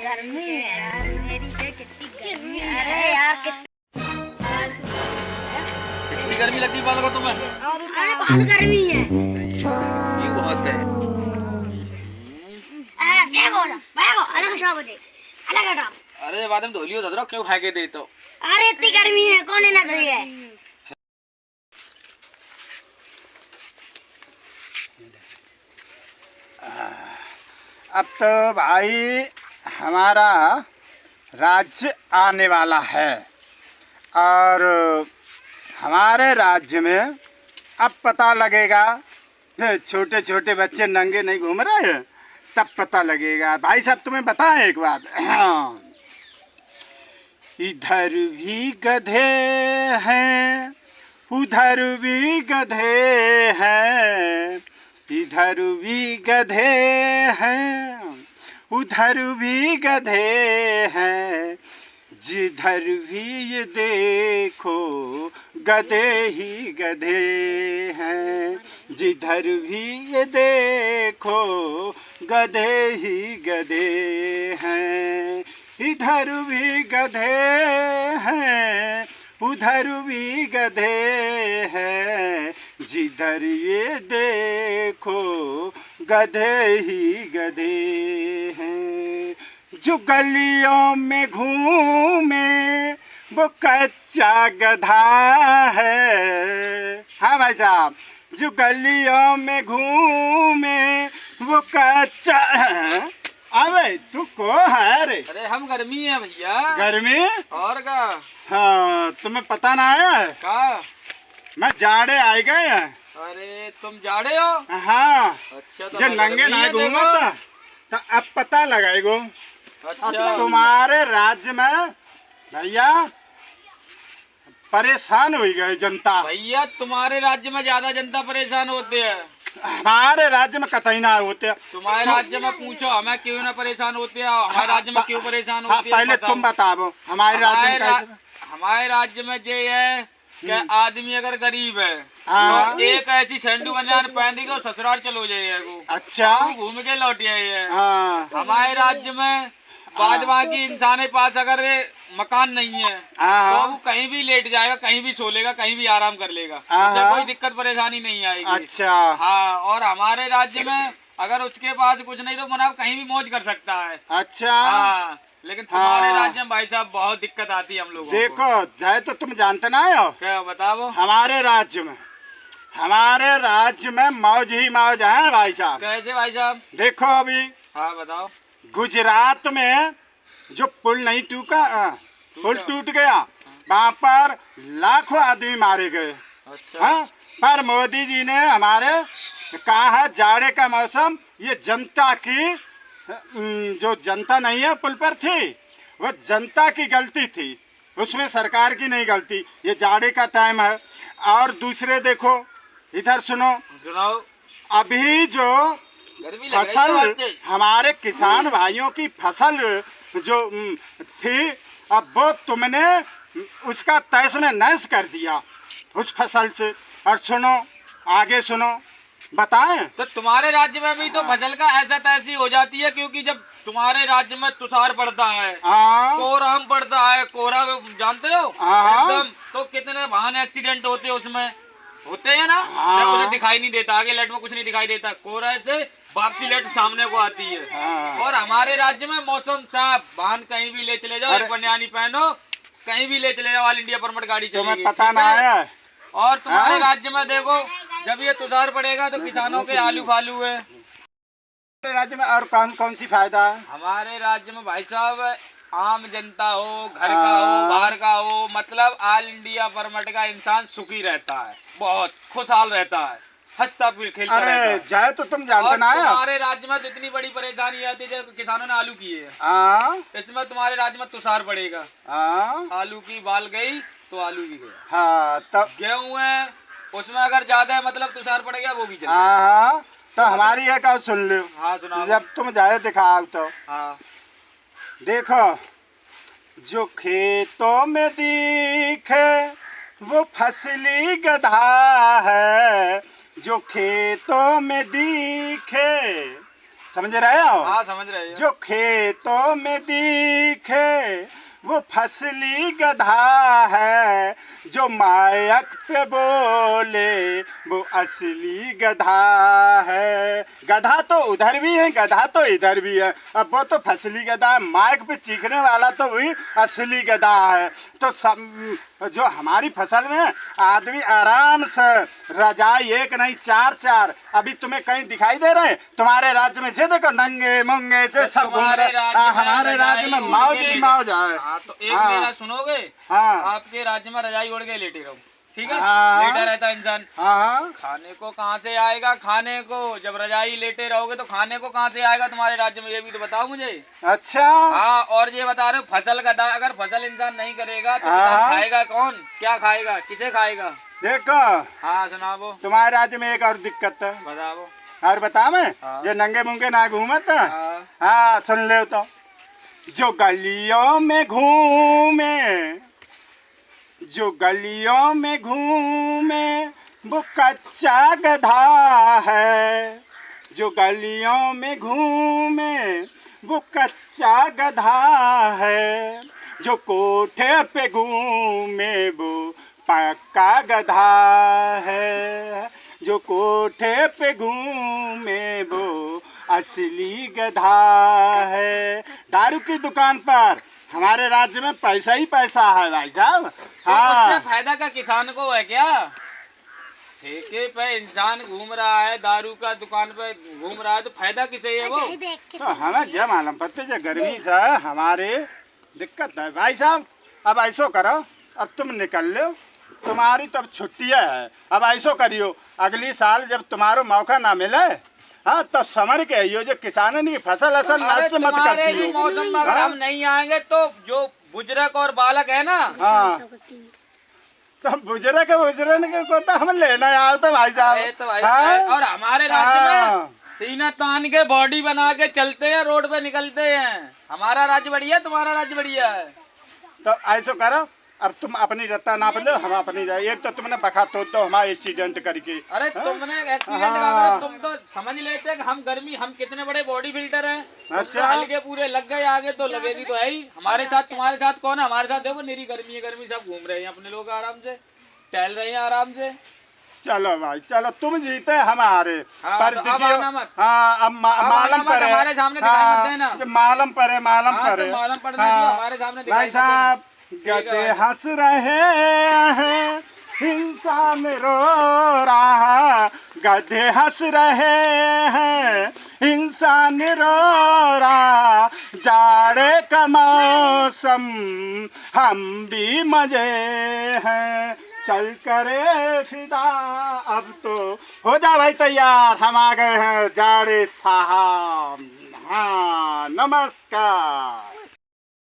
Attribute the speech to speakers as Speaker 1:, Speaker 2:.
Speaker 1: गर्मी है यार, मेरी पे कितनी गर्मी है। अरे यार
Speaker 2: कितनी गर्मी लगती है बालों को तुम्हें?
Speaker 1: अरे बहुत गर्मी है।
Speaker 2: ये बहुत है।
Speaker 1: अलग हटाओ।
Speaker 2: अरे बाद में धोलियो धो क्यों खा के दे तो?
Speaker 1: अरे इतनी गर्मी है, कौन है ना धोई है।
Speaker 3: अब तो भाई हमारा राज्य आने वाला है और हमारे राज्य में अब पता लगेगा। छोटे छोटे बच्चे नंगे नहीं घूम रहे हैं, तब पता लगेगा। भाई साहब तुम्हें बताएं एक बात, इधर भी गधे हैं, उधर भी गधे हैं, इधर भी गधे हैं, उधर भी गधे हैं, जिधर भी ये देखो गधे ही गधे हैं, जिधर भी ये देखो गधे ही गधे हैं, इधर भी गधे हैं, उधर भी गधे हैं, जिधर ये देखो गधे ही गधे हैं। जो गलियों में घूमे वो कच्चा गधा है। हाँ भाई साहब, जो गलियों में घूमे वो कच्चा। अबे तू को है रे?
Speaker 2: अरे हम गर्मी है भैया।
Speaker 3: गर्मी?
Speaker 2: और का?
Speaker 3: हाँ, तुम्हें पता ना है
Speaker 2: का?
Speaker 3: मैं जाड़े आए गए हैं।
Speaker 2: अरे तुम जाड़े हो?
Speaker 3: हाँ।
Speaker 2: अच्छा तो
Speaker 3: जो नंगे ना घूमा था तो अब पता लगाएगो।
Speaker 2: अच्छा।
Speaker 3: तुम्हारे राज्य में भैया परेशान हुई गई जनता।
Speaker 2: भैया तुम्हारे राज्य में ज्यादा जनता परेशान होते हैं,
Speaker 3: हमारे राज्य में कतई ना होते।
Speaker 2: तुम्हारे राज्य में पूछो हमें क्यों ना परेशान होते हैं, हमारे राज्य में क्यों परेशान होते हैं?
Speaker 3: पहले तुम बताओ हमारे
Speaker 2: राज्य में ये है कि आदमी अगर गरीब है
Speaker 3: हाँ।
Speaker 2: तो एक ऐसी सेंडू बनियान पहन के ससुराल चलो जाइए।
Speaker 3: अच्छा।
Speaker 2: घूम के लौट आइए।
Speaker 3: हाँ।
Speaker 2: हमारे राज्य में बाद बाकी इंसान के पास अगर मकान नहीं है तो वो कहीं भी लेट जाएगा, कहीं भी सो लेगा, कहीं भी आराम कर लेगा, उसे कोई दिक्कत परेशानी नहीं आएगी।
Speaker 3: अच्छा।
Speaker 2: हाँ, और हमारे राज्य में अगर उसके पास कुछ नहीं तो मना कहीं भी मौज कर सकता है।
Speaker 3: अच्छा।
Speaker 2: हाँ, लेकिन तुम्हारे राज्य में भाई साहब बहुत दिक्कत आती है हम लोगों को।
Speaker 3: देखो जाए तो तुम जानते ना हो
Speaker 2: क्या बताओ?
Speaker 3: हमारे राज्य में मौज ही मौज है भाई साहब।
Speaker 2: कैसे भाई साहब?
Speaker 3: देखो अभी।
Speaker 2: हाँ बताओ।
Speaker 3: गुजरात में जो पुल नहीं पुल टूट गया, वहाँ पर लाखों आदमी मारे गए।
Speaker 2: अच्छा।
Speaker 3: हाँ, पर मोदी जी ने हमारे कहा है जाड़े का मौसम ये जनता की, जो जनता नहीं है पुल पर थी वो जनता की गलती थी, उसमें सरकार की नहीं गलती। ये जाड़े का टाइम है। और दूसरे देखो इधर सुनाओ, अभी जो फसल हमारे किसान भाइयों की फसल जो थी, अब वो तुमने उसका तहस में नहस कर दिया उस फसल से। और सुनो आगे सुनो, बताएं।
Speaker 2: तो तुम्हारे राज्य में भी तो फसल का ऐसा तैसी हो जाती है, क्योंकि जब तुम्हारे राज्य में तुषार पड़ता है, कोहराम पड़ता है, कोहरा जानते हो एकदम, तो कितने वाहन एक्सीडेंट होते हैं, उसमें होते हैं ना, उन्हें दिखाई नहीं देता, आगे लाइट में कुछ नहीं दिखाई देता, कोहरा से वापसी लाइट सामने को आती है। और हमारे राज्य में मौसम साफ, वाहन कहीं भी ले चले जाओ, एक बनियानी पहनो, कहीं भी ले चले जाओ, ऑल इंडिया परमिट गाड़ी चलेगी।
Speaker 3: पता ना है।
Speaker 2: और तुम्हारे राज्य में देखो जब ये तुषार पड़ेगा तो किसानों के आलू फालू है।
Speaker 3: राज्य में और कौन कौन सी फायदा है?
Speaker 2: हमारे राज्य में भाई साहब आम जनता हो, घर का हो, बाहर का हो, मतलब ऑल इंडिया परमिट का इंसान सुखी रहता है, बहुत खुशहाल रहता है, हंसता खेलता रहता है।
Speaker 3: जाए तो तुम जानते ना है।
Speaker 2: हमारे राज्य में तो इतनी बड़ी परेशानी आती है, किसानों ने आलू किए हैं, इसमें तुम्हारे राज्य में तुषार पड़ेगा, आलू की बाल गई तो आलू भी गया।
Speaker 3: हाँ, तब
Speaker 2: गेहूं है उसमें अगर ज्यादा है मतलब तुषार पड़ गया वो भी चलेगा।
Speaker 3: तो हमारी एक और सुन लो।
Speaker 2: हाँ सुनाओ।
Speaker 3: जब तुम जाए दिखाओ तो।
Speaker 2: हाँ।
Speaker 3: देखो, जो खेतों में दिखे वो फसली गधा है, जो खेतों में दिखे, समझ रहे हो?
Speaker 2: हाँ समझ रहे हो।
Speaker 3: जो खेतों में दिखे वो फसली गधा है, जो मायक पे बोले वो असली गधा है। गधा तो उधर भी है, गधा तो इधर भी है। अब वो तो फसली गधा है, मायक पे चीखने वाला तो वही असली गधा है। तो जो हमारी फसल में आदमी आराम से रजाई एक नहीं चार चार, अभी तुम्हें कहीं दिखाई दे रहे हैं? तुम्हारे राज्य में से देखो नंगे मुंगे से सब घूम रहे। हमारे राज्य में मौज ही मौज है।
Speaker 2: तो एक मेरा सुनोगे?
Speaker 3: हाँ।
Speaker 2: आपके राज्य में रजाई ओढ़ के लेटे रहो, ठीक है?
Speaker 3: हाँ।
Speaker 2: लेटा रहता है इंसान।
Speaker 3: हाँ।
Speaker 2: खाने को कहाँ से आएगा? खाने को जब रजाई लेटे रहोगे तो खाने को कहाँ से आएगा तुम्हारे राज्य में? ये भी तो बताओ मुझे।
Speaker 3: अच्छा।
Speaker 2: हाँ, और ये बता रहे हो फसल का अगर फसल इंसान नहीं करेगा तो किसान खाएगा कौन? क्या खाएगा? किसे खाएगा?
Speaker 3: देखो।
Speaker 2: हाँ सुनाओ।
Speaker 3: तुम्हारे राज्य में एक और दिक्कत है,
Speaker 2: बताओ।
Speaker 3: और बता मैं।
Speaker 2: हाँ।
Speaker 3: जो नंगे मुंगे ना घूमत।
Speaker 2: हाँ।
Speaker 3: हाँ सुन ले तो। जो गलियों में घूमे, जो गलियों में घूमे वो कच्चा गधा है। जो गलियों में घूमे वो कच्चा गधा है। जो कोठे पे घूमे वो पक्का गधा है। जो कोठे पे घूमे वो असली गधा है। दारू की दुकान पर हमारे राज्य में पैसा ही पैसा है भाई साहब।
Speaker 2: हाँ। फायदा का किसान को है क्या? ठेके पे इंसान घूम रहा है, दारू का दुकान पे घूम रहा है, तो फायदा किसे है वो?
Speaker 3: तो हमें जब मालूम पड़ते जो गर्मी से हमारे दिक्कत है भाई साहब। अब ऐसो करो, अब तुम निकल लो, तुम्हारी तब छुट्टियाँ है। अब ऐसो करियो, अगली साल जब तुम्हारो मौका ना मिले, हाँ तो समझ के आइयो जो किसानों की फसल असल नष्ट मत करती हो।
Speaker 2: मौसम में अगर हम नहीं आएंगे तो जो बुजुर्ग और बालक है ना,
Speaker 3: हाँ तो बुजुर्ग को तो हम लेना यार तो भाई साहब।
Speaker 2: तो भाई और हमारे राज्य में सीना तान के बॉडी बना के चलते हैं, रोड पे निकलते हैं। हमारा राज्य बढ़िया, तुम्हारा राज्य बढ़िया है।
Speaker 3: तो ऐसो करो, अब तुम अपनी रत्ता नाप लो, हम अपनी जाए। एक तो तुमने बखा तो हमारा एक्सीडेंट करके।
Speaker 2: अरे तुमने एक्सीडेंट का, तुम तो समझ लेते कि हम गर्मी, हम कितने बड़े बॉडी बिल्डर हैं।
Speaker 3: अच्छा।
Speaker 2: हल्के पूरे लग गए, आगे तो लगेगी तो है ही। हमारे साथ तुम्हारे साथ कौन है? हमारे साथ देखो निरी गर्मी है, गर्मी सब घूम रहे हैं अपने लोग, आराम से टहल रहे हैं आराम से।
Speaker 3: चलो भाई चलो, तुम जीते हमारे।
Speaker 2: हाँ,
Speaker 3: पर
Speaker 2: तो
Speaker 3: देखियो,
Speaker 2: हाँ,
Speaker 3: अब मालूम पड़े
Speaker 2: हमारे सामने दिखाई मत देना।
Speaker 3: मालूम पड़े
Speaker 2: मालूम पड़ना चाहिए, हमारे सामने
Speaker 3: भाई साहब। गधे हंस रहे हैं, इंसान रो रहा। गधे हंस रहे हैं, इंसान रो रहा। जाड़े का मौसम हम भी मजे हैं। चल करे फिदा, अब तो हो जा भाई तैयार, हम आ गए हैं जाड़े साहब। हाँ नमस्कार।